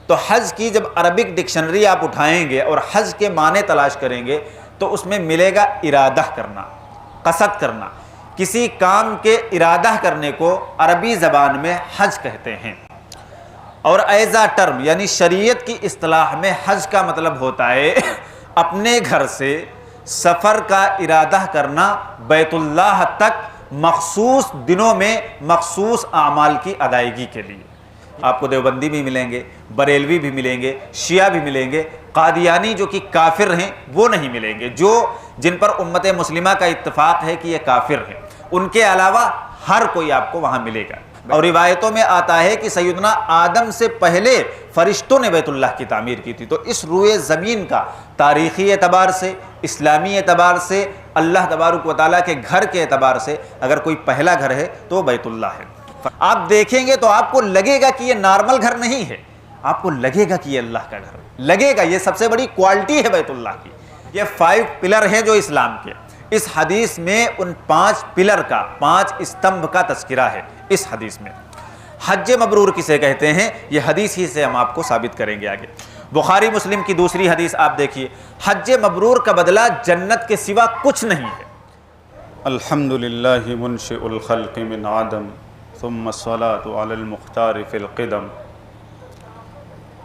तो हज की जब अरबिक डिक्शनरी आप उठाएंगे और हज के माने तलाश करेंगे तो उसमें मिलेगा इरादा करना, कसद करना। किसी काम के इरादा करने को अरबी ज़बान में हज कहते हैं। और एज़ा टर्म यानी शरीयत की इस्तिलाह में हज का मतलब होता है अपने घर से सफ़र का इरादा करना बैतुल्लाह तक मखसूस दिनों में मखसूस आमाल की अदायगी के लिए। आपको देवबंदी भी मिलेंगे, बरेलवी भी मिलेंगे, शिया भी मिलेंगे, कादियानी जो कि काफिर हैं वो नहीं मिलेंगे, जो जिन पर उम्मत मुस्लिमा का इत्तफाक है कि ये काफिर हैं। उनके अलावा हर कोई आपको वहाँ मिलेगा। और रिवायतों में आता है कि सैयदना आदम से पहले फरिश्तों ने बैतुल्लाह की तामीर की थी। तो इस रुए ज़मीन का तारीख़ी एतबार से, इस्लामी एतबार से, अल्लाह तबारक व तआला के घर के एतबार से अगर कोई पहला घर है तो बैतुल्लाह है। आप देखेंगे तो आपको लगेगा कि ये नॉर्मल घर नहीं है, आपको लगेगा कि ये अल्लाह का घर है, लगेगा। ये सबसे बड़ी क्वालिटी है बैतुल्लाह की। ये 5 पिलर हैं जो इस्लाम के। इस हदीस में उन 5 पिलर का, 5 स्तंभ का तज़किरा है इस हदीस में। हज मबरूर किसे कहते हैं, ये हदीस ही से हम आपको साबित करेंगे आगे। बुखारी मुस्लिम की दूसरी हदीस आप देखिए, हज मबरूर का बदला जन्नत के सिवा कुछ नहीं है। अल्हम्दुलिल्लाहि मुनशिउल खल्क़ि मिन आदम सुम्मा अस्सलातु अलल मुख्तार फिल क़िदम।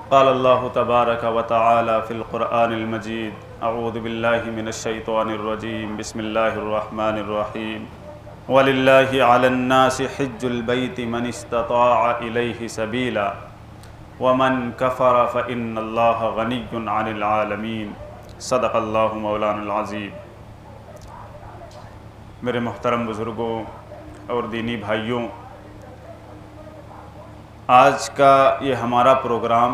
क़ाल अल्लाहु तबारक व तआला फिल क़ुरआनिल मजीद, अऊज़ु बिल्लाहि मिनश शैतानिर रजीम, बिस्मिल्लाहिर रहमानिर रहीम। वलिल्लाहि अलन नासि हिज्जुल बैति मन इस्तताअ इलैहि सबीला वमन कफ़र फ़इन्नल्लाह गनिय्युन अनिल आलमीन। सदक़ल्लाहु मौलानुल अज़ीम। मेरे मोहतरम बुज़ुर्गों और दीनी भाइयों, आज का ये हमारा प्रोग्राम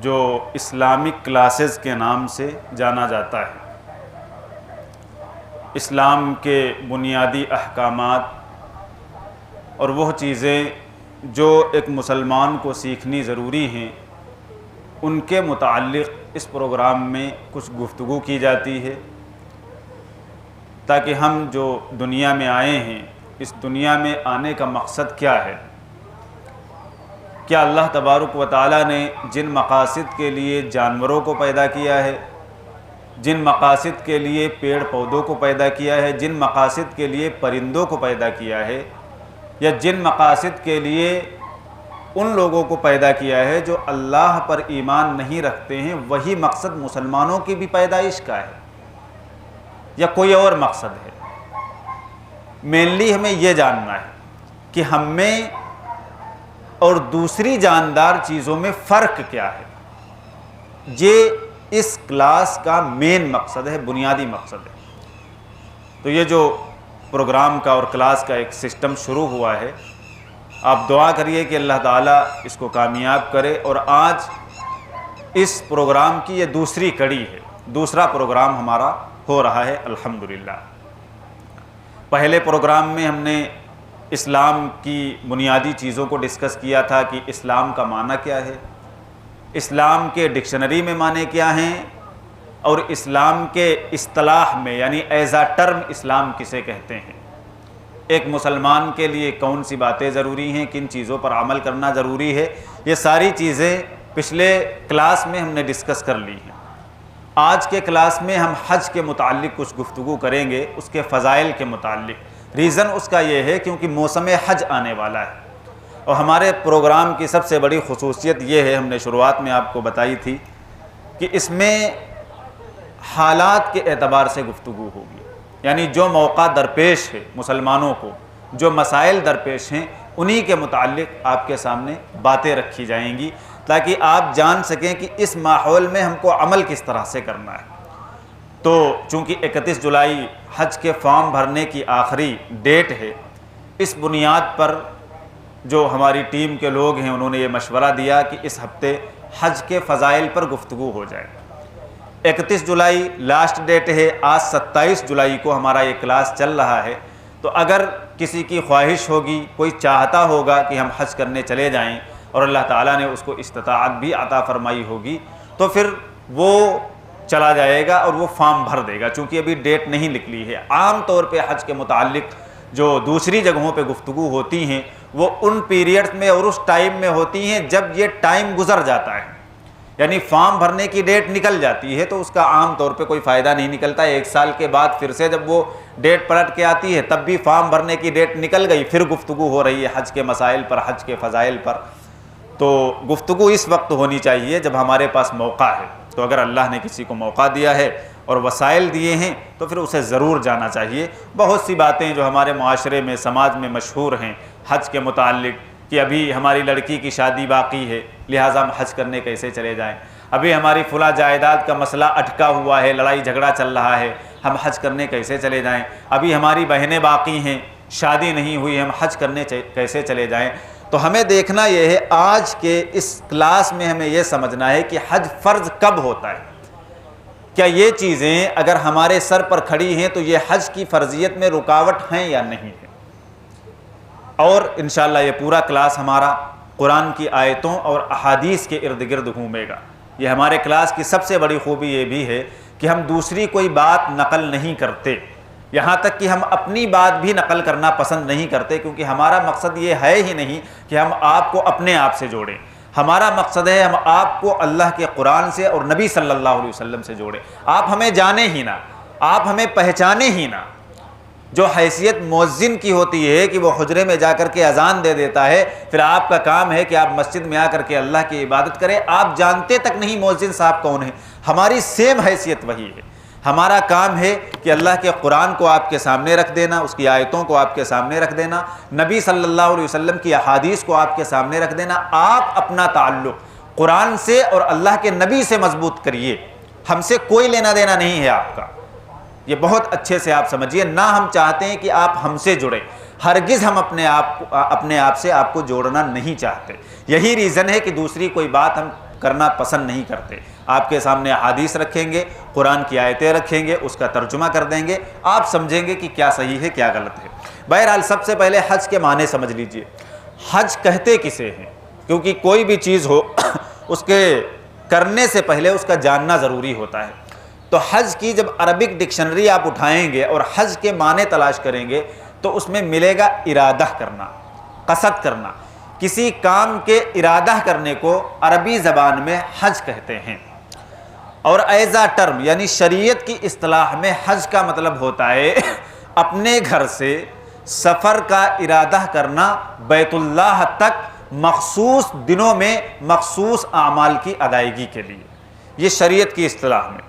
जो इस्लामिक क्लासेस के नाम से जाना जाता है, इस्लाम के बुनियादी अहकामात और वह चीज़ें जो एक मुसलमान को सीखनी ज़रूरी हैं, उनके मुताल्लिक़ इस प्रोग्राम में कुछ गुफ्तगू की जाती है, ताकि हम जो दुनिया में आए हैं, इस दुनिया में आने का मकसद क्या है, क्या अल्लाह तबारक व तआला ने जिन मकासद के लिए जानवरों को पैदा किया है, जिन मकासद के लिए पेड़ पौधों को पैदा किया है, जिन मकासद के लिए परिंदों को पैदा किया है, या जिन मकासद के लिए उन लोगों को पैदा किया है जो अल्लाह पर ईमान नहीं रखते हैं, वही मकसद मुसलमानों की भी पैदाइश का है या कोई और मकसद है। मेनली हमें यह जानना है कि हमें और दूसरी जानदार चीज़ों में फ़र्क क्या है। ये इस क्लास का मेन मकसद है, बुनियादी मकसद है। तो ये जो प्रोग्राम का और क्लास का एक सिस्टम शुरू हुआ है, आप दुआ करिए कि अल्लाह ताला इसको कामयाब करे। और आज इस प्रोग्राम की ये दूसरी कड़ी है, दूसरा प्रोग्राम हमारा हो रहा है अल्हम्दुलिल्लाह। पहले प्रोग्राम में हमने इस्लाम की बुनियादी चीज़ों को डिस्कस किया था कि इस्लाम का माना क्या है, इस्लाम के डिक्शनरी में माने क्या हैं, और इस्लाम के इस्तिलाह में यानी एज़ आ टर्म इस्लाम किसे कहते हैं। एक मुसलमान के लिए कौन सी बातें ज़रूरी हैं, किन चीज़ों पर अमल करना ज़रूरी है, ये सारी चीज़ें पिछले क्लास में हमने डिस्कस कर ली हैं। आज के क्लास में हम हज के मुताल्लिक़ कुछ गुफ्तगू करेंगे, उसके फ़ज़ाइल के मुताल्लिक़। रीज़न उसका ये है क्योंकि मौसम हज आने वाला है, और हमारे प्रोग्राम की सबसे बड़ी खुसूसियत ये है, हमने शुरुआत में आपको बताई थी कि इसमें हालात के एतबार से गुफ्तगू होगी। यानी जो मौका दरपेश है मुसलमानों को, जो मसाइल दरपेश हैं, उन्हीं के मुताल्लिक़ आपके सामने बातें रखी जाएंगी, ताकि आप जान सकें कि इस माहौल में हमको अमल किस तरह से करना है। तो चूँकि 31 जुलाई हज के फॉर्म भरने की आखिरी डेट है, इस बुनियाद पर जो हमारी टीम के लोग हैं उन्होंने ये मशवरा दिया कि इस हफ्ते हज के फ़ज़ाइल पर गुफ्तगू हो जाए। 31 जुलाई लास्ट डेट है, आज 27 जुलाई को हमारा ये क्लास चल रहा है। तो अगर किसी की ख्वाहिश होगी, कोई चाहता होगा कि हम हज करने चले जाएं और अल्लाह ताला ने उसको इस्तिताअत भी अता फरमाई होगी, तो फिर वो चला जाएगा और वो फॉर्म भर देगा। चूँकि अभी डेट नहीं निकली है, आम तौर पे हज के मुताल्लिक़ जो दूसरी जगहों पे गुफ्तगू होती हैं वो उन पीरियड्स में और उस टाइम में होती हैं जब ये टाइम गुजर जाता है, यानी फॉर्म भरने की डेट निकल जाती है तो उसका आम तौर पे कोई फ़ायदा नहीं निकलता है। 1 साल के बाद फिर से जब वो डेट पलट के आती है तब भी फॉर्म भरने की डेट निकल गई, फिर गुफ्तगू हो रही है हज के मसाइल पर, हज के फ़ज़ाइल पर। तो गुफ्तगू इस वक्त होनी चाहिए जब हमारे पास मौका है। तो अगर अल्लाह ने किसी को मौका दिया है और वसाइल दिए हैं तो फिर उसे ज़रूर जाना चाहिए। बहुत सी बातें जो हमारे माशरे में, समाज में मशहूर हैं हज के मुताल्लिक़ कि अभी हमारी लड़की की शादी बाकी है लिहाजा हम हज करने कैसे चले जाएं, अभी हमारी फुला जायदाद का मसला अटका हुआ है, लड़ाई झगड़ा चल रहा है, हम हज करने कैसे चले जाएं, अभी हमारी बहनें बाकी हैं, शादी नहीं हुई, हम हज करने कैसे चले जाएं। तो हमें देखना यह है, आज के इस क्लास में हमें यह समझना है कि हज फ़र्ज़ कब होता है। क्या ये चीज़ें अगर हमारे सर पर खड़ी हैं तो ये हज की फ़र्ज़ियत में रुकावट हैं या नहीं है। और इंशाअल्लाह ये पूरा क्लास हमारा कुरान की आयतों और अहादीस के इर्द गिर्द घूमेगा। ये हमारे क्लास की सबसे बड़ी खूबी ये भी है कि हम दूसरी कोई बात नकल नहीं करते, यहाँ तक कि हम अपनी बात भी नकल करना पसंद नहीं करते, क्योंकि हमारा मकसद ये है ही नहीं कि हम आपको अपने आप से जोड़ें। हमारा मकसद है हम आपको अल्लाह के कुरान से और नबी सल्लल्लाहु अलैहि वसल्लम से जोड़ें। आप हमें जाने ही ना, आप हमें पहचाने ही ना। जो हैसियत मुअज्जिन की होती है कि वो हुजरे में जाकर के अजान दे देता है, फिर आपका काम है कि आप मस्जिद में आकर के अल्लाह की इबादत करें। आप जानते तक नहीं मुअज्जिन साहब कौन है, हमारी सेम हैसियत वही है। हमारा काम है कि अल्लाह के कुरान को आपके सामने रख देना, उसकी आयतों को आपके सामने रख देना, नबी सल्लल्लाहु अलैहि वसल्लम की अहादीस को आपके सामने रख देना। आप अपना ताल्लुक़ कुरान से और अल्लाह के नबी से मजबूत करिए, हमसे कोई लेना देना नहीं है आपका। ये बहुत अच्छे से आप समझिए। ना हम चाहते हैं कि आप हमसे जुड़ें, हरगिज़ हम अपने आप से आपको जोड़ना नहीं चाहते। यही रीज़न है कि दूसरी कोई बात हम करना पसंद नहीं करते। आपके सामने हदीस रखेंगे, कुरान की आयतें रखेंगे, उसका तर्जुमा कर देंगे, आप समझेंगे कि क्या सही है क्या गलत है। बहरहाल सबसे पहले हज के माने समझ लीजिए। हज कहते किसे हैं, क्योंकि कोई भी चीज़ हो उसके करने से पहले उसका जानना ज़रूरी होता है। तो हज की जब अरबिक डिक्शनरी आप उठाएंगे और हज के माने तलाश करेंगे तो उसमें मिलेगा इरादा करना, कसद करना। किसी काम के इरादा करने को अरबी ज़बान में हज कहते हैं। और एज़ा टर्म यानी शरीयत की इस्तिलाह में हज का मतलब होता है अपने घर से सफ़र का इरादा करना बैतुल्लाह तक मखसूस दिनों में मखसूस आमाल की अदायगी के लिए। ये शरीयत की इस्तिलाह में।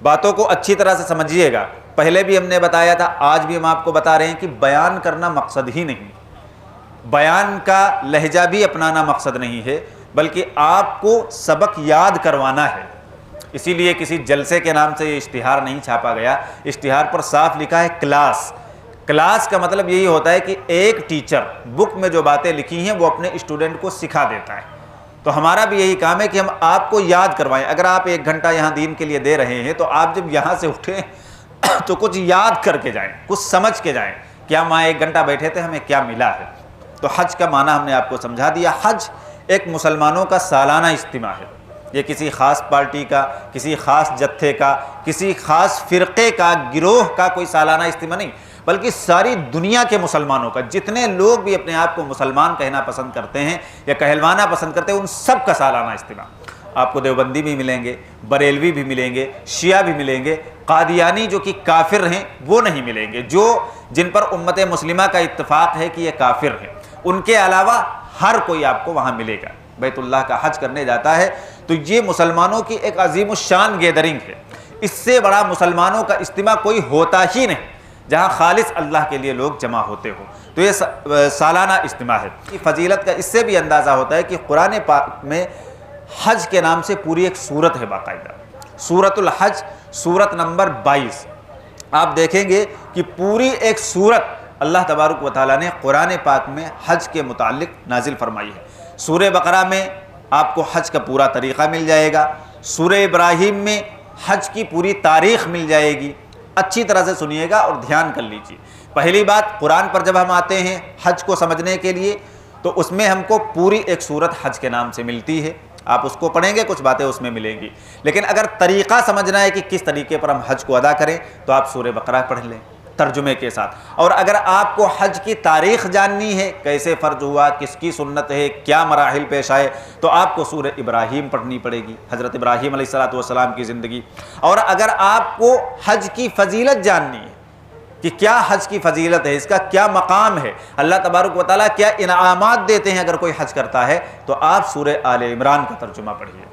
बातों को अच्छी तरह से समझिएगा। पहले भी हमने बताया था, आज भी हम आपको बता रहे हैं कि बयान करना मकसद ही नहीं, बयान का लहजा भी अपनाना मकसद नहीं है, बल्कि आपको सबक याद करवाना है। इसीलिए किसी जलसे के नाम से ये इश्तिहार नहीं छापा गया। इश्तिहार पर साफ लिखा है क्लास। क्लास का मतलब यही होता है कि एक टीचर बुक में जो बातें लिखी हैं वो अपने स्टूडेंट को सिखा देता है। तो हमारा भी यही काम है कि हम आपको याद करवाएं। अगर आप 1 घंटा यहाँ दीन के लिए दे रहे हैं तो आप जब यहाँ से उठें तो कुछ याद करके जाएं, कुछ समझ के जाएं कि हम वहाँ 1 घंटा बैठे थे, हमें क्या मिला है। तो हज का माना हमने आपको समझा दिया। हज एक मुसलमानों का सालाना इज्तिमा है। ये किसी ख़ास पार्टी का, किसी ख़ास जत्थे का, किसी ख़ास फ़िरक़े का, गिरोह का कोई सालाना इज्तिमा नहीं, बल्कि सारी दुनिया के मुसलमानों का, जितने लोग भी अपने आप को मुसलमान कहना पसंद करते हैं या कहलवाना पसंद करते हैं, उन सब का सालाना इज्तिमा। आपको देवबंदी भी मिलेंगे, बरेलवी भी मिलेंगे, शिया भी मिलेंगे, कादियानी जो कि काफिर हैं वो नहीं मिलेंगे, जो जिन पर उम्मत मुस्लिमा का इत्तफाक है कि ये काफिर हैं। उनके अलावा हर कोई आपको वहाँ मिलेगा। बैतुल्लाह का हज करने जाता है तो ये मुसलमानों की एक अजीमुशान गैदरिंग है। इससे बड़ा मुसलमानों का इज्तिमा कोई होता ही नहीं जहाँ खालिस अल्लाह के लिए लोग जमा होते हो। तो ये सालाना इज्तिमा है। फजीलत का इससे भी अंदाज़ा होता है कि कुरान पाक में हज के नाम से पूरी एक सूरत है बाकायदा, सूरतुल हज, सूरत नंबर 22। आप देखेंगे कि पूरी एक सूरत अल्लाह तबारक व तआला ने कुरान पाक में हज के मुताल्लिक नाजिल फरमाई है। सूरह बकरा में आपको हज का पूरा तरीक़ा मिल जाएगा। सूरह इब्राहीम में हज की पूरी तारीख़ मिल जाएगी। अच्छी तरह से सुनिएगा और ध्यान कर लीजिए। पहली बात, कुरान पर जब हम आते हैं हज को समझने के लिए तो उसमें हमको पूरी एक सूरत हज के नाम से मिलती है। आप उसको पढ़ेंगे, कुछ बातें उसमें मिलेंगी। लेकिन अगर तरीक़ा समझना है कि किस तरीके पर हम हज को अदा करें तो आप सूरह बकरा पढ़ लें। तर्जुमे के साथ। और अगर आपको हज की तारीख़ जाननी है, कैसे फ़र्ज हुआ, किसकी सुन्नत है, क्या मराहिल पेश आए, तो आपको सूरह इब्राहीम पढ़नी पड़ेगी, हज़रत इब्राहीम अलैहिस्सलाम की ज़िंदगी। और अगर आपको हज की फ़जीलत जाननी है कि क्या हज की फ़जीलत है, इसका क्या मकाम है, अल्लाह तबारक व तआला क्या इनामात देते हैं अगर कोई हज करता है, तो आप सूरह आले इमरान का तर्जुमा पढ़िए।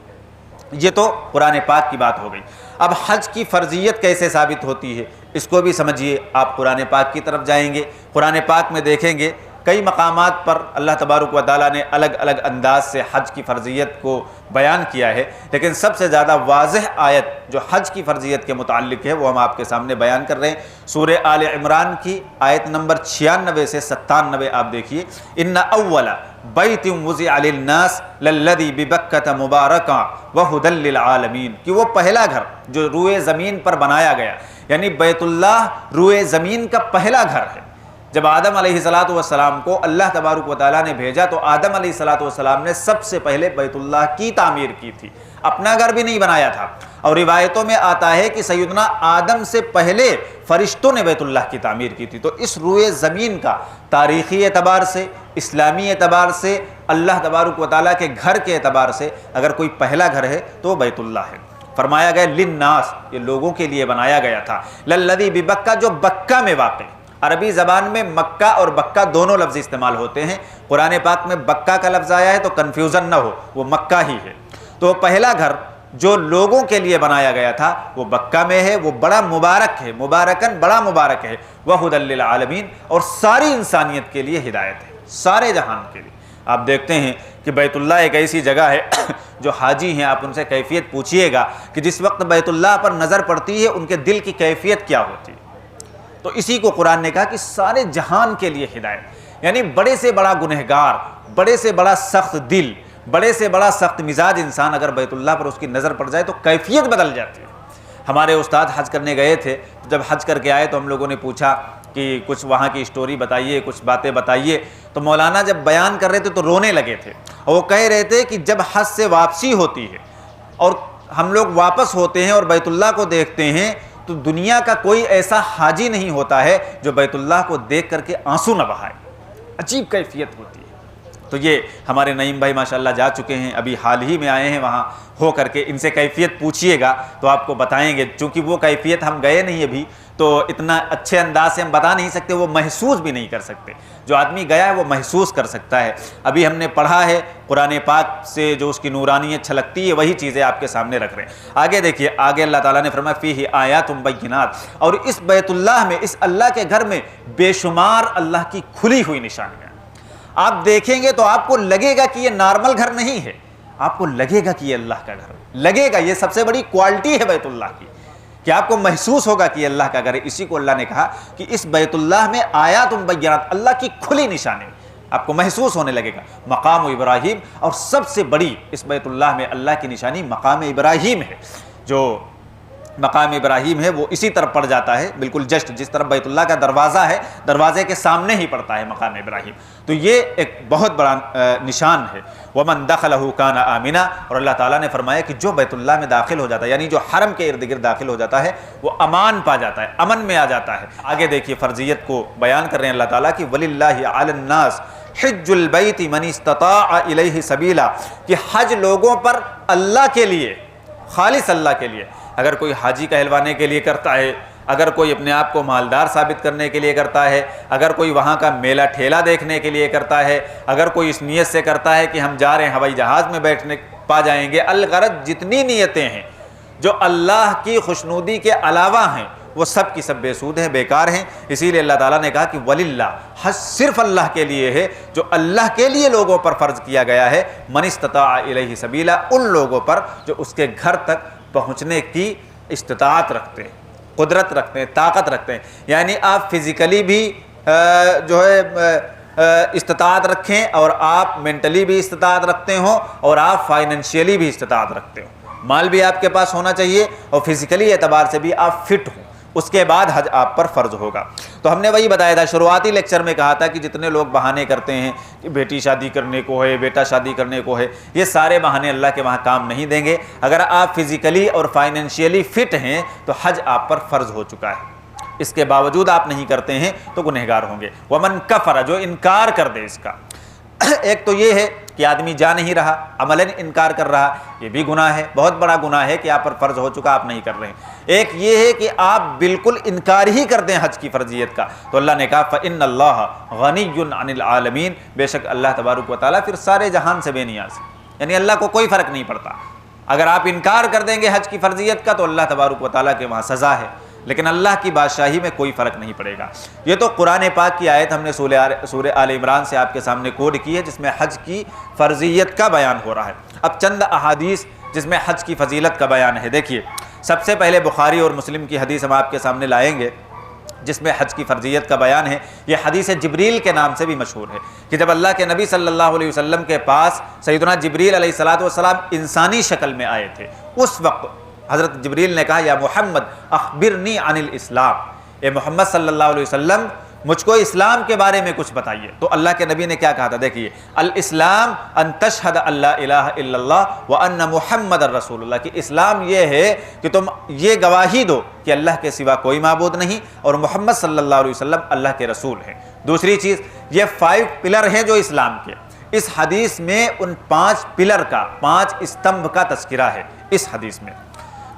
ये तो कुरान पाक की बात हो गई। अब हज की फ़र्जियत कैसे साबित होती है इसको भी समझिए। आप कुरान पाक की तरफ जाएंगे, कुरान पाक में देखेंगे कई मकामात पर अल्लाह तबारक व तआला ने अलग अलग अंदाज से हज की फ़र्जियत को बयान किया है, लेकिन सबसे ज़्यादा वाज़ेह आयत जो हज की फ़र्जियत के मुताल्लिक़ है वो हम आपके सामने बयान कर रहे हैं। सूरह आले इमरान की आयत नंबर 96 से 97 आप देखिए। इन्ना अव्वला बैतिन वुज़िअ लिन्नास लल्लज़ी बिबक्कता मुबारका व हुदल लिल आलमीन, कि वो पहला घर जो रूए ज़मीन पर बनाया गया, यानी बैतुल्लाह रूए ज़मीन का पहला घर है। जब आदम अलैहिस्सलातु वस्सलाम को अल्लाह तबारक व तआला ने भेजा तो आदम अलैहिस्सलातु वस्सलाम ने सबसे पहले बैतुल्लाह की तामीर की थी, अपना घर भी नहीं बनाया था। और रिवायतों में आता है कि सैयदना आदम से पहले फ़रिश्तों ने बैतुल्लाह की तामीर की थी। तो इस रूए ज़मीन का तारीख़ी एतबार से, इस्लामी एतबार से, अल्लाह तबारक व तआला के घर के एतबार से अगर कोई पहला घर है तो बैतुल्लाह है। फरमाया गया लिन्नास, ये लोगों के लिए बनाया गया था। लल्लज़ी बिबक्का, जो बक्का में वाक़, अरबी ज़बान में मक्का और बक्का दोनों लफ्ज़ इस्तेमाल होते हैं। कुरान पाक में बक्का का लफ्ज़ आया है तो कन्फ्यूज़न ना हो, वो मक्का ही है। तो पहला घर जो लोगों के लिए बनाया गया था वो बक्का में है, वो बड़ा मुबारक है, मुबारकन बड़ा मुबारक है। वह हुदल लिल आलमीन, और सारी इंसानियत के लिए हिदायत है, सारे जहान के लिए। आप देखते हैं कि बैतुल्लाह एक ऐसी जगह है जो हाजी हैं, आप उनसे कैफियत पूछिएगा कि जिस वक्त बैतुल्लाह पर नज़र पड़ती है उनके दिल की कैफियत क्या होती है। तो इसी को कुरान ने कहा कि सारे जहान के लिए हिदायत, यानी बड़े से बड़ा गुनहगार, बड़े से बड़ा सख्त दिल, बड़े से बड़ा सख्त मिजाज इंसान अगर बैतुल्लाह पर उसकी नज़र पड़ जाए तो कैफियत बदल जाती है। हमारे उस्ताद हज करने गए थे, जब हज करके आए तो हम लोगों ने पूछा कि कुछ वहाँ की स्टोरी बताइए, कुछ बातें बताइए। तो मौलाना जब बयान कर रहे थे तो रोने लगे थे, और वो कह रहे थे कि जब हज से वापसी होती है और हम लोग वापस होते हैं और बैतुल्लाह को देखते हैं तो दुनिया का कोई ऐसा हाजी नहीं होता है जो बैतुल्लाह को देख करके आंसू न बहाए। अजीब कैफियत होती है। तो ये हमारे नईम भाई माशाल्लाह जा चुके हैं, अभी हाल ही में आए हैं वहाँ हो करके, इनसे कैफियत पूछिएगा तो आपको बताएंगे। चूँकि वो कैफियत हम गए नहीं अभी, तो इतना अच्छे अंदाज से हम बता नहीं सकते, वो महसूस भी नहीं कर सकते। जो आदमी गया है वो महसूस कर सकता है। अभी हमने पढ़ा है कुरान पाक से, जो उसकी नूरानियत छलकती है वही चीज़ें आपके सामने रख रहे हैं। आगे देखिए, आगे अल्लाह ताला ने फरमाया फ़ीही आयातुम बय्यिनात, और इस बैतुल्लाह में, इस अल्लाह के घर में बेशुमार अल्लाह की खुली हुई निशानियाँ। आप देखेंगे तो आपको लगेगा कि ये नॉर्मल घर नहीं है, आपको लगेगा कि ये अल्लाह का घर लगेगा। ये सबसे बड़ी क्वालिटी है बैतुल्लाह की, कि आपको महसूस होगा कि अल्लाह का घर है। इसी को अल्लाह ने कहा कि इस बैतुल्लाह में आयातुम बय्यिनात, अल्लाह की खुली निशानी आपको महसूस होने लगेगा। मकाम इब्राहीम, और सबसे बड़ी इस बैतुल्लाह में अल्लाह की निशानी मकाम इब्राहीम है। जो मकाम इब्राहीम है वो इसी तरफ पड़ जाता है, बिल्कुल जस्ट जिस तरफ बैतुल्लाह का दरवाज़ा है, दरवाजे के सामने ही पड़ता है मकाम इब्राहीम। तो ये एक बहुत बड़ा निशान है। वमन दखलहु काना आमिना, और अल्लाह ताला ने फरमाया कि जो बैतुल्लाह में दाखिल हो जाता है, यानी जो हरम के इर्द गिर्द दाखिल हो जाता है, वो अमान पा जाता है, अमन में आ जाता है। आगे देखिए फ़र्जियत को बयान कर रहे हैं अल्लाह ताला की, वलिल्लाहि अलन्नास हिज्जुल बैति मन इस्तताअ इलैहि सबीला, कि हज लोगों पर अल्लाह के लिए, खालिस अल्लाह के लिए, अगर कोई हाजी कहलवाने के लिए करता है, अगर कोई अपने आप को मालदार साबित करने के लिए करता है, अगर कोई वहाँ का मेला ठेला देखने के लिए करता है, अगर कोई इस नीयत से करता है कि हम जा रहे हैं हवाई जहाज़ में बैठने पा जाएंगे, अलगरज जितनी नीयतें हैं जो अल्लाह की खुशनुदी के अलावा हैं वो सब की सब बेसूद हैं, बेकार हैं। इसीलिए अल्लाह ताला ने कहा कि वलिल्लाह, हज सिर्फ अल्लाह के लिए है, जो अल्लाह के लिए लोगों पर फ़र्ज़ किया गया है। मन इस्तताअ इलैहि सबीला, उन लोगों पर जो उसके घर तक पहुँचने की इस्तिताअत रखते हैं, कुदरत रखते हैं, ताकत रखते हैं। यानी आप फिज़िकली भी जो है इस्तिताअत रखें, और आप मेंटली भी इस्तिताअत रखते हो, और आप फाइनेंशियली भी इस्तिताअत रखते हो। माल भी आपके पास होना चाहिए और फिज़िकली एतबार से भी आप फिट हो, उसके बाद हज आप पर फ़र्ज़ होगा। तो हमने वही बताया था, शुरुआती लेक्चर में कहा था कि जितने लोग बहाने करते हैं कि बेटी शादी करने को है, बेटा शादी करने को है, ये सारे बहाने अल्लाह के वहाँ काम नहीं देंगे। अगर आप फिज़िकली और फाइनेंशियली फ़िट हैं तो हज आप पर फ़र्ज़ हो चुका है। इसके बावजूद आप नहीं करते हैं तो गुनहगार होंगे। वमन कफर, जो इनकार कर दे इसका एक तो ये है कि आदमी जा नहीं रहा, अमलन इनकार कर रहा, ये भी गुनाह है, बहुत बड़ा गुनाह है कि आप पर फ़र्ज़ हो चुका आप नहीं कर रहे हैं। एक ये है कि आप बिल्कुल इनकार ही कर दें हज की फ़र्जियत का, तो अल्लाह ने कहा फ़इन्नल्लाह गनिय्युन अनिल आलमीन, बेशक अल्लाह तबारक व तआला फिर सारे जहान से बेनियाज़, यानी अल्लाह को कोई फ़र्क नहीं पड़ता। अगर आप इनकार कर देंगे हज की फ़र्जियत का तो अल्लाह तबारक व तआला के वहाँ सज़ा है, लेकिन अल्लाह की बादशाही में कोई फ़र्क नहीं पड़ेगा। ये तो कुरान पाक की आयत हमने सूरह आल इमरान से आपके सामने कोड की है, जिसमें हज की फ़र्जियत का बयान हो रहा है। अब चंद अहादीस जिसमें हज की फ़जीलत का बयान है। देखिए, सबसे पहले बुखारी और मुस्लिम की हदीस हम आपके सामने लाएंगे जिसमें हज की फ़र्जियत का बयान है। यह हदीस जिब्रील के नाम से भी मशहूर है कि जब अल्लाह के नबी सल्लल्लाहु अलैहि वसल्लम के पास सैयदना जिब्रील अलैहिस्सलातु वस्सलाम इंसानी शक्ल में आए थे, उस वक्त हज़रत जिब्रील ने कहा, या मोहम्मद अख़बिरनी अनिल इस्लाम, ए मोहम्मद सल्लल्लाहु अलैहि वसल्लम मुझको इस्लाम के बारे में कुछ बताइए। तो अल्लाह के नबी ने क्या कहा था, देखिए, अल इस्लाम अन तशहद अल्ला इलाहा इल्लल्लाह व अन्ना मुहम्मदर रसूलुल्लाह, कि इस्लाम ये है कि तुम ये गवाही दो कि अल्लाह के सिवा कोई माबूद नहीं और मोहम्मद सल्लल्लाहु अलैहि वसल्लम अल्लाह के रसूल हैं। दूसरी चीज़, ये 5 पिलर हैं जो इस्लाम के, इस हदीस में उन 5 पिलर का, 5 स्तंभ का तज़किरा है इस हदीस में।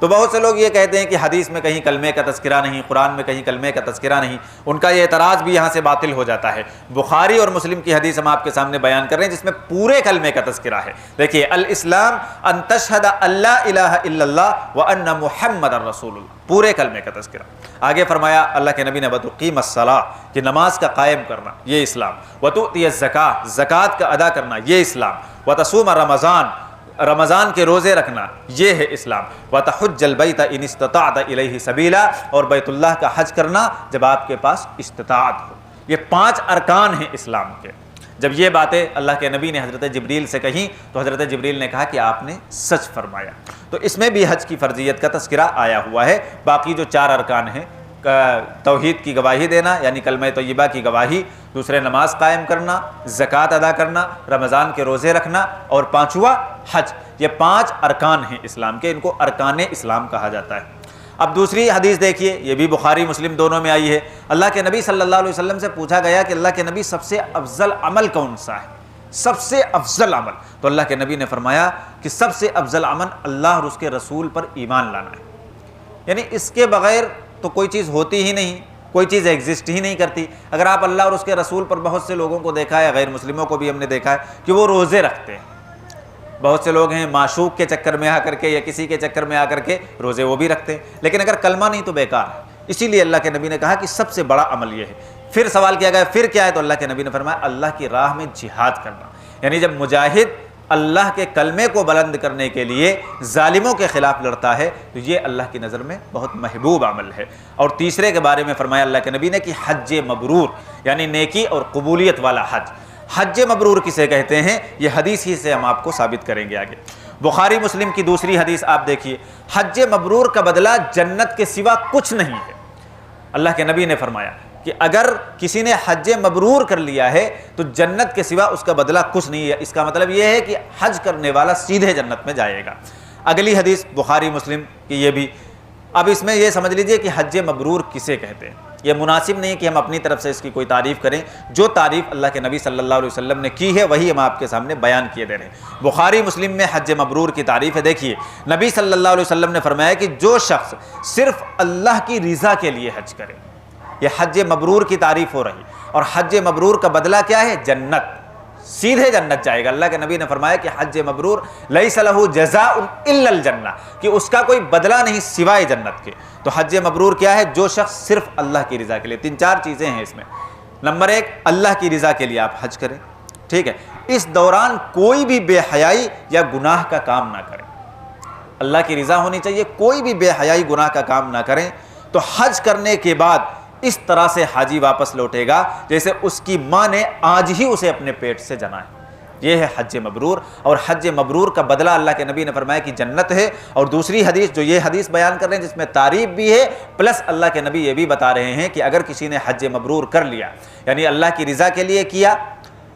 तो बहुत से लोग ये कहते हैं कि हदीस में कहीं कलमे का तज़किरा नहीं, कुरान में कहीं कलमे का तज़किरा नहीं, उनका ये एतराज़ भी यहाँ से बातिल हो जाता है। बुखारी और मुस्लिम की हदीस हम आपके सामने बयान कर रहे हैं जिसमें पूरे कलमे का तज़किरा है। देखिए, अल इस्लाम अन तशहद अल्ला इलाहा इल्लल्लाह व अन्ना मुहम्मदर रसूलुल्लाह, पूरे कलमे का तज़किरा। आगे फरमाया अल्लाह के नबी ने, वतुक़ीमस्सलाह, कि नमाज का कायम करना ये इस्लाम, वतुअतियज़्ज़कात, ज़कात का अदा करना ये इस्लाम, वतसूम रमज़ान, रमज़ान के रोज़े रखना ये है इस्लाम, व तहुज्जल बैत इन इस्तताअत इलैहि सबीला, और बैतुल्लाह का हज करना जब आपके पास इस्तिताअत हो। ये 5 अरकान हैं इस्लाम के। जब ये बातें अल्लाह के नबी ने हज़रत जिब्रील से कही तो हज़रत जिब्रील ने कहा कि आपने सच फरमाया। तो इसमें भी हज की फ़र्जियत का तज़किरा आया हुआ है। बाकी जो 4 अरकान हैं, तौहीद की गवाही देना यानी कलमा तय्यबा की गवाही, दूसरे नमाज कायम करना, ज़कात अदा करना, रमज़ान के रोज़े रखना, और 5वां हज, ये 5 अरकान हैं इस्लाम के, इनको अरकान इस्लाम कहा जाता है। अब दूसरी हदीस देखिए, ये भी बुखारी मुस्लिम दोनों में आई है। अल्लाह के नबी सल्लल्लाहु अलैहि वसल्लम से पूछा गया कि अल्लाह के नबी सबसे अफजल अमल कौन सा है, सबसे अफजल अमल। तो अल्लाह के नबी ने फरमाया कि सबसे अफजल अमल अल्लाह और उसके रसूल पर ईमान लाना है, यानी इसके बग़ैर तो कोई चीज़ होती ही नहीं, कोई चीज़ एग्जिस्ट ही नहीं करती। अगर आप अल्लाह और उसके रसूल पर, बहुत से लोगों को देखा है, गैर मुस्लिमों को भी हमने देखा है कि वो रोज़े रखते हैं। बहुत से लोग हैं माशूक के चक्कर में आकर के या किसी के चक्कर में आकर के रोज़े वो भी रखते हैं, लेकिन अगर कलमा नहीं तो बेकार है। इसीलिए अल्लाह के नबी ने कहा कि सबसे बड़ा अमल ये है। फिर सवाल किया गया फिर क्या है, तो अल्लाह के नबी ने फरमाया अल्लाह की राह में जिहाद करना, यानी जब मुजाहिद अल्लाह के कलमे को बुलंद करने के लिए जालिमों के ख़िलाफ़ लड़ता है तो ये अल्लाह की नज़र में बहुत महबूब अमल है। और तीसरे के बारे में फरमाया अल्लाह के नबी ने कि हज मबरूर, यानी नेकी और कबूलियत वाला हज। हज मबरूर किसे कहते हैं, ये हदीस ही से हम आपको साबित करेंगे आगे। बुखारी मुस्लिम की दूसरी हदीस आप देखिए, हज मबरूर का बदला जन्नत के सिवा कुछ नहीं है। अल्लाह के नबी ने फरमाया कि अगर किसी ने हज मबरूर कर लिया है तो जन्नत के सिवा उसका बदला कुछ नहीं है। इसका मतलब यह है कि हज करने वाला सीधे जन्नत में जाएगा। अगली हदीस बुखारी मुस्लिम की ये भी। अब इसमें यह समझ लीजिए कि हज मबरूर किसे कहते हैं। यह मुनासिब नहीं कि हम अपनी तरफ से इसकी कोई तारीफ़ करें, जो तारीफ़ अल्लाह के नबी सल्लल्लाहु अलैहि वसल्लम ने की है वही हम आपके सामने बयान किए दे रहे हैं। बुखारी मुस्लिम में हज मबरूर की तारीफ़ है। देखिए, नबी सल्लल्लाहु अलैहि वसल्लम ने फरमाया कि जो शख्स सिर्फ अल्लाह की रज़ा के लिए हज करे, यह हज मबरूर की तारीफ़ हो रही। और हज मबरूर का बदला क्या है, जन्नत, सीधे जन्नत जाएगा। अल्लाह के नबी ने फरमाया कि हज मबरूर लैसा लहू जज़ाउन इल्लल जन्नह, कि उसका कोई बदला नहीं सिवाय जन्नत के। तो हज मबरूर क्या है, जो शख्स सिर्फ अल्लाह की रज़ा के लिए, 3-4 चीज़ें हैं इसमें। नंबर 1, अल्लाह की रज़ा के लिए आप हज करें, ठीक है। इस दौरान कोई भी बेहयाई या गुनाह का काम ना करें, अल्लाह की रज़ा होनी चाहिए, कोई भी बेहयाई गुनाह का काम ना करें। तो हज करने के बाद इस तरह से हाजी वापस लौटेगा जैसे उसकी माँ ने आज ही उसे अपने पेट से जना है। यह है हज मबरूर। और हज मबरूर का बदला अल्लाह के नबी ने फरमाया कि जन्नत है। और दूसरी हदीस जो ये हदीस बयान कर रहे हैं जिसमें तारीफ़ भी है, प्लस अल्लाह के नबी ये भी बता रहे हैं कि अगर किसी ने हज मबरूर कर लिया, यानी अल्लाह की रज़ा के लिए किया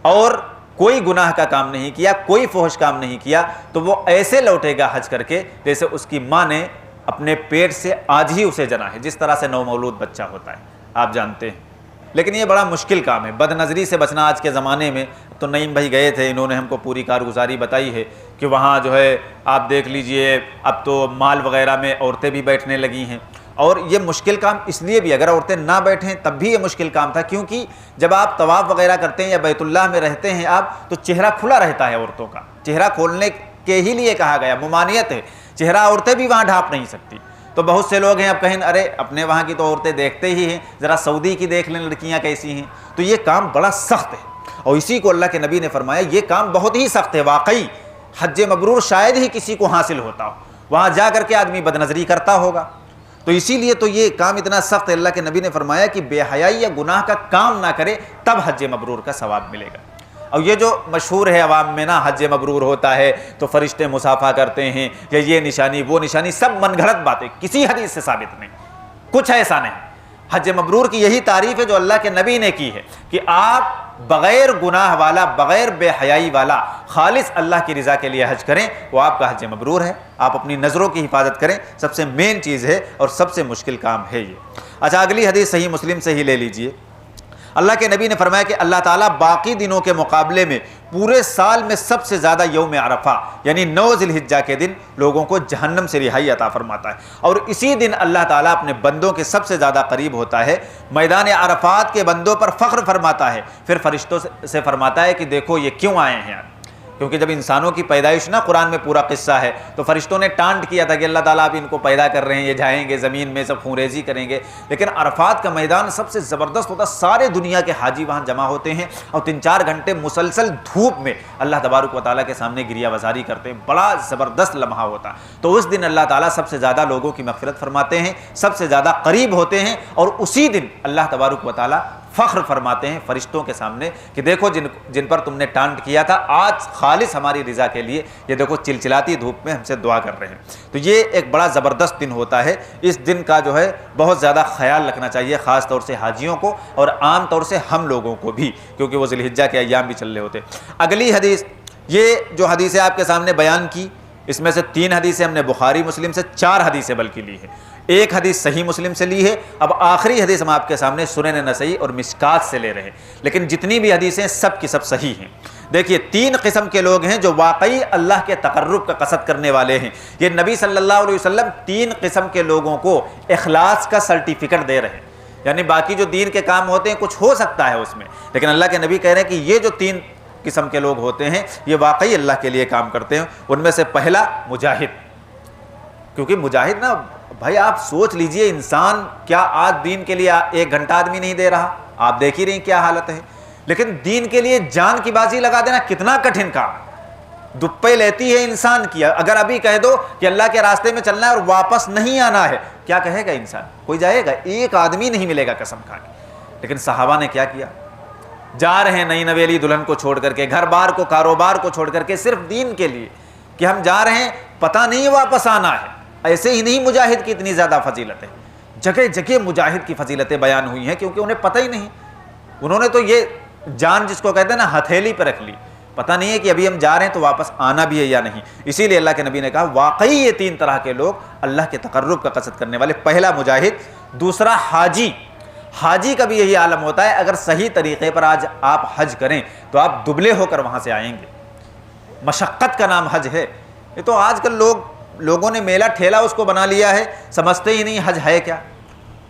और कोई गुनाह का काम नहीं किया, कोई फहश काम नहीं किया, तो वो ऐसे लौटेगा हज करके जैसे उसकी माँ ने अपने पेट से आज ही उसे जना है, जिस तरह से नवमौलूद बच्चा होता है, आप जानते हैं। लेकिन ये बड़ा मुश्किल काम है, बदनज़री से बचना आज के ज़माने में। तो नईम भाई गए थे, इन्होंने हमको पूरी कारगुजारी बताई है कि वहाँ जो है आप देख लीजिए, अब तो माल वगैरह में औरतें भी बैठने लगी हैं। और ये मुश्किल काम इसलिए भी, अगर औरतें ना बैठें तब भी ये मुश्किल काम था, क्योंकि जब आप तवाफ़ वगैरह करते हैं या बैतुल्लाह में रहते हैं आप, तो चेहरा खुला रहता है औरतों का। चेहरा खोलने के ही लिए कहा गया, मुमानियत है, चेहरा औरतें भी वहाँ ढाँप नहीं सकती। तो बहुत से लोग हैं, अब कहें अरे अपने वहाँ की तो औरतें देखते ही हैं, ज़रा सऊदी की देख लें लड़कियाँ कैसी हैं। तो ये काम बड़ा सख्त है, और इसी को अल्लाह के नबी ने फरमाया ये काम बहुत ही सख्त है। वाकई हज मबरूर शायद ही किसी को हासिल होता हो, वहाँ जा कर के आदमी बदनज़री करता होगा। तो इसीलिए तो ये काम इतना सख्त है। अल्लाह के नबी ने फरमाया कि बेहयाई या गुनाह का काम ना करे तब हज मबरूर का सवाब मिलेगा। और ये जो मशहूर है अवाम में ना, हज मबरूर होता है तो फरिश्ते मुसाफा करते हैं, या ये निशानी वो निशानी, सब मनगढ़ंत बातें, किसी हदीस से साबित नहीं, कुछ ऐसा नहीं। हज मबरूर की यही तारीफ़ है जो अल्लाह के नबी ने की है कि आप बग़ैर गुनाह वाला, बग़ैर बेहयाई वाला, खालिस अल्लाह की रज़ा के लिए हज करें, वो आपका हज मबरूर है। आप अपनी नज़रों की हिफाजत करें, सबसे मेन चीज़ है और सबसे मुश्किल काम है ये। अच्छा, अगली हदीस सही मुस्लिम से ही ले लीजिए। अल्लाह के नबी ने फरमाया कि अल्लाह ताला बाकी दिनों के मुकाबले में पूरे साल में सबसे ज़्यादा यौम अरफा यानी 9 ज़िलहिज्जा के दिन लोगों को जहन्नम से रिहाई अता फरमाता है। और इसी दिन अल्लाह ताला अपने बंदों के सबसे ज़्यादा करीब होता है, मैदान अरफात के बंदों पर फ़ख्र फरमाता है, फिर फरिश्तों से फरमाता है कि देखो ये क्यों आए हैं। क्योंकि जब इंसानों की पैदाइश ना, कुरान में पूरा किस्सा है, तो फरिश्तों ने टांट किया था कि अल्लाह ताला आप इनको पैदा कर रहे हैं, ये जाएंगे ज़मीन में सब खूंरेजी करेंगे। लेकिन अरफात का मैदान सबसे ज़बरदस्त होता, सारे दुनिया के हाजी वहाँ जमा होते हैं और 3-4 घंटे मुसलसल धूप में अल्लाह तबारक व तआला के सामने गिरिया वज़ारी करते हैं। बड़ा ज़बरदस्त लम्हा होता। तो उस दिन अल्लाह ताला सबसे ज़्यादा लोगों की मग़फ़िरत फरमाते हैं, सबसे ज़्यादा करीब होते हैं, और उसी दिन अल्लाह तबारक व तआला फ़ख्र फरमाते हैं फरिश्तों के सामने कि देखो जिन पर तुमने टांट किया था, आज खालिस हमारी रज़ा के लिए ये देखो चिलचिलाती धूप में हमसे दुआ कर रहे हैं। तो ये एक बड़ा ज़बरदस्त दिन होता है। इस दिन का जो है बहुत ज़्यादा ख्याल रखना चाहिए, ख़ास तौर से हाजियों को और आम तौर से हम लोगों को भी, क्योंकि वो ज़िलहिज्जा के अय्याम भी चल रहे होते। अगली हदीस, ये जो हदीसें आपके सामने बयान की, इसमें से 3 हदीसें हमने बुखारी मुस्लिम से, 4 हदीसें बल्कि ली है, 1 हदीस सही मुस्लिम से ली है। अब आखिरी हदीस हम आपके सामने सुनन नसई और मिशकात से ले रहे हैं, लेकिन जितनी भी हदीसें सब की सब सही हैं। देखिए, 3 किस्म के लोग हैं जो वाकई अल्लाह के तकर्रुब का कसद करने वाले हैं। ये नबी सल्लल्लाहु अलैहि वसल्लम 3 किस्म के लोगों को इखलास का सर्टिफिकेट दे रहे हैं। यानी बाकी जो दीन के काम होते हैं कुछ हो सकता है उसमें, लेकिन अल्लाह के नबी कह रहे हैं कि ये जो 3 किस्म के लोग होते हैं ये वाकई अल्लाह के लिए काम करते हैं। उनमें से पहला मुजाहिद, क्योंकि मुजाहिद ना भाई आप सोच लीजिए, इंसान क्या आज दीन के लिए 1 घंटा आदमी नहीं दे रहा, आप देख ही रहे हैं क्या हालत है। लेकिन दीन के लिए जान की बाजी लगा देना कितना कठिन काम, दुप्पे लेती है इंसान की। अगर अभी कह दो कि अल्लाह के रास्ते में चलना है और वापस नहीं आना है, क्या कहेगा इंसान? कोई जाएगा? एक आदमी नहीं मिलेगा कसम खा के। लेकिन सहाबा ने क्या किया, जा रहे हैं नई नवेली दुल्हन को छोड़ करके, घर बार को, कारोबार को छोड़ करके, सिर्फ दीन के लिए कि हम जा रहे हैं, पता नहीं वापस आना है। ऐसे ही नहीं मुजाहिद की इतनी ज़्यादा फजीलत है, जगह जगह मुजाहिद की फजीलतें बयान हुई हैं, क्योंकि उन्हें पता ही नहीं। उन्होंने तो ये जान जिसको कहते हैं ना हथेली पर रख ली, पता नहीं है कि अभी हम जा रहे हैं तो वापस आना भी है या नहीं। इसीलिए अल्लाह के नबी ने कहा वाकई ये 3 तरह के लोग अल्लाह के तकर्रुब का कसद करने वाले। पहला मुजाहिद, दूसरा हाजी। हाजी का भी यही आलम होता है, अगर सही तरीक़े पर आज आप हज करें तो आप दुबले होकर वहाँ से आएंगे। मशक्क़त का नाम हज है। ये तो आजकल लोगों ने मेला ठेला उसको बना लिया है, समझते ही नहीं हज है क्या।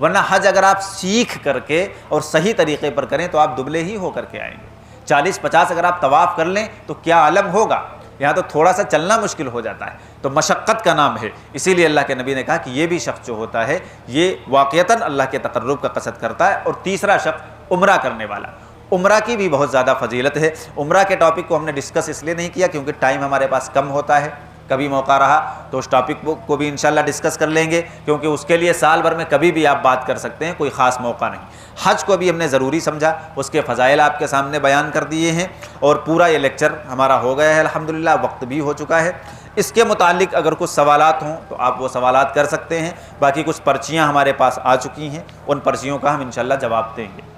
वरना हज अगर आप सीख करके और सही तरीक़े पर करें तो आप दुबले ही होकर के आएंगे। 40-50 अगर आप तवाफ़ कर लें तो क्या आलम होगा। यहाँ तो थोड़ा सा चलना मुश्किल हो जाता है। तो मशक्क़त का नाम है। इसीलिए अल्लाह के नबी ने कहा कि ये भी शख्स जो होता है ये वाक़यतन अल्लाह के तक़र्रुब का कसद करता है। और तीसरा शख्स उम्रा करने वाला। उम्रा की भी बहुत ज़्यादा फजीलत है। उम्रा के टॉपिक को हमने डिस्कस इसलिए नहीं किया क्योंकि टाइम हमारे पास कम होता है। कभी मौका रहा तो उस टॉपिक को भी इंशाल्लाह डिस्कस कर लेंगे, क्योंकि उसके लिए साल भर में कभी भी आप बात कर सकते हैं, कोई ख़ास मौका नहीं। हज को भी हमने ज़रूरी समझा, उसके फ़ज़ाइल आपके सामने बयान कर दिए हैं और पूरा ये लेक्चर हमारा हो गया है अल्हम्दुलिल्लाह, वक्त भी हो चुका है। इसके मुतालिक अगर कुछ सवालात हों तो आप वो सवालात कर सकते हैं। बाकी कुछ पर्चियाँ हमारे पास आ चुकी हैं, उन पर्चियों का हम इंशाल्लाह जवाब देंगे।